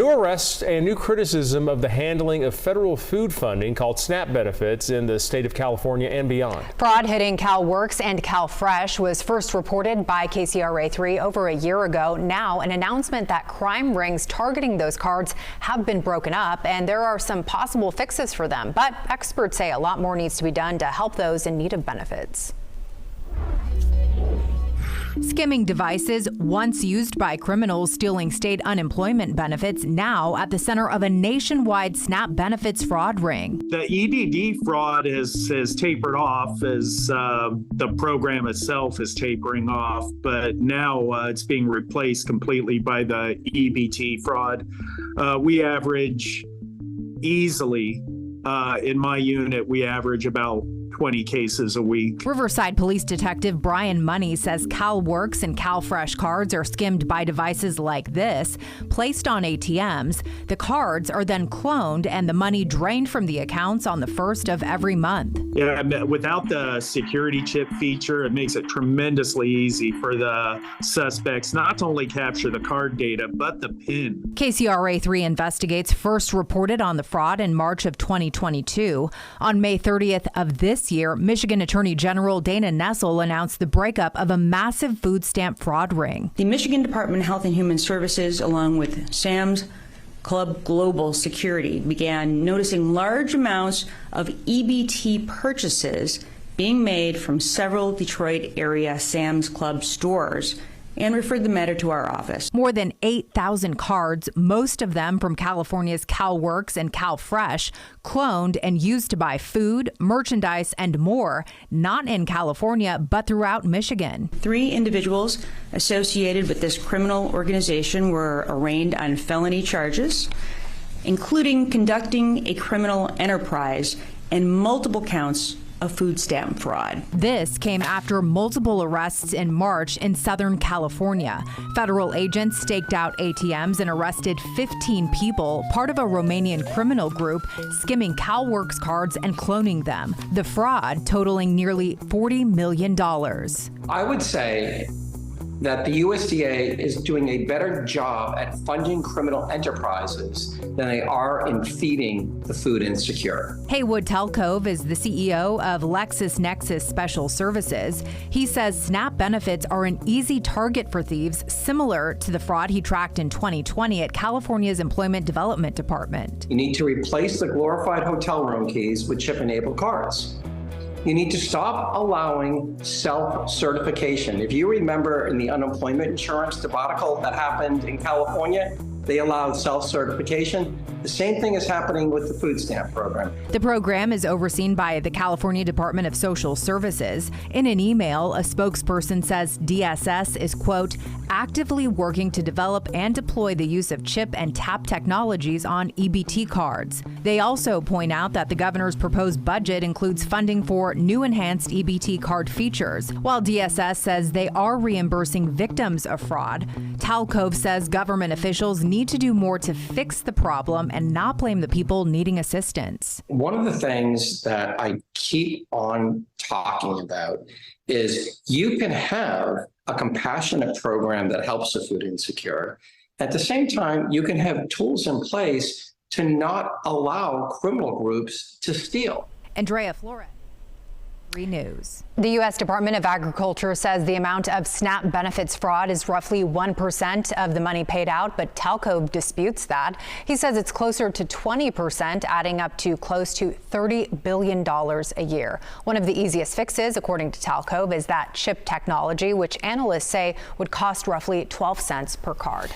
New arrests and new criticism of the handling of federal food funding called SNAP benefits in the state of California and beyond. Fraud hitting CalWorks and CalFresh was first reported by KCRA3 over a year ago. Now, an announcement that crime rings targeting those cards have been broken up, and there are some possible fixes for them. But experts say a lot more needs to be done to help those in need of benefits. Skimming devices once used by criminals stealing state unemployment benefits, now at the center of a nationwide SNAP benefits fraud ring. The EDD fraud has tapered off as the program itself is tapering off, but now it's being replaced completely by the EBT fraud. We average easily, in my unit, we average about 20 cases a week. Riverside Police Detective Brian Money says CalWorks and CalFresh cards are skimmed by devices like this, placed on ATMs. The cards are then cloned and the money drained from the accounts on the first of every month. Yeah, without the security chip feature, it makes it tremendously easy for the suspects not to only capture the card data, but the PIN. KCRA3 Investigates first reported on the fraud in March of 2022. On May 30th of this year, Michigan Attorney General Dana Nessel announced the breakup of a massive food stamp fraud ring. The Michigan Department of Health and Human Services, along with Sam's Club Global Security, began noticing large amounts of EBT purchases being made from several Detroit area Sam's Club stores, and referred the matter to our office. More than 8,000 cards, most of them from California's CalWorks and CalFresh, cloned and used to buy food, merchandise, and more, not in California, but throughout Michigan. 3 individuals associated with this criminal organization were arraigned on felony charges, including conducting a criminal enterprise and multiple counts of food stamp fraud. This came after multiple arrests in March in Southern California. Federal agents staked out ATMs and arrested 15 people, part of a Romanian criminal group, skimming CalWorks cards and cloning them. The fraud totaling nearly $40 million. I would say that the USDA is doing a better job at funding criminal enterprises than they are in feeding the food insecure. Haywood Telcove is the CEO of LexisNexis Special Services. He says SNAP benefits are an easy target for thieves, similar to the fraud he tracked in 2020 at California's Employment Development Department. You need to replace the glorified hotel room keys with chip-enabled cards. You need to stop allowing self-certification. If you remember in the unemployment insurance debacle that happened in California, they allowed self-certification. The same thing is happening with the food stamp program. The program is overseen by the California Department of Social Services. In an email, a spokesperson says DSS is, quote, actively working to develop and deploy the use of chip and tap technologies on EBT cards. They also point out that the governor's proposed budget includes funding for new enhanced EBT card features. While DSS says they are reimbursing victims of fraud, Telcove says government officials need to do more to fix the problem and not blame the people needing assistance. One of the things that I keep on talking about is you can have a compassionate program that helps the food insecure. At the same time, you can have tools in place to not allow criminal groups to steal. Andrea Flores, 3 News. The U.S. Department of Agriculture says the amount of SNAP benefits fraud is roughly 1% of the money paid out, but Telcove disputes that. He says it's closer to 20%, adding up to close to $30 billion a year. One of the easiest fixes, according to Telcove, is that chip technology, which analysts say would cost roughly 12 cents per card.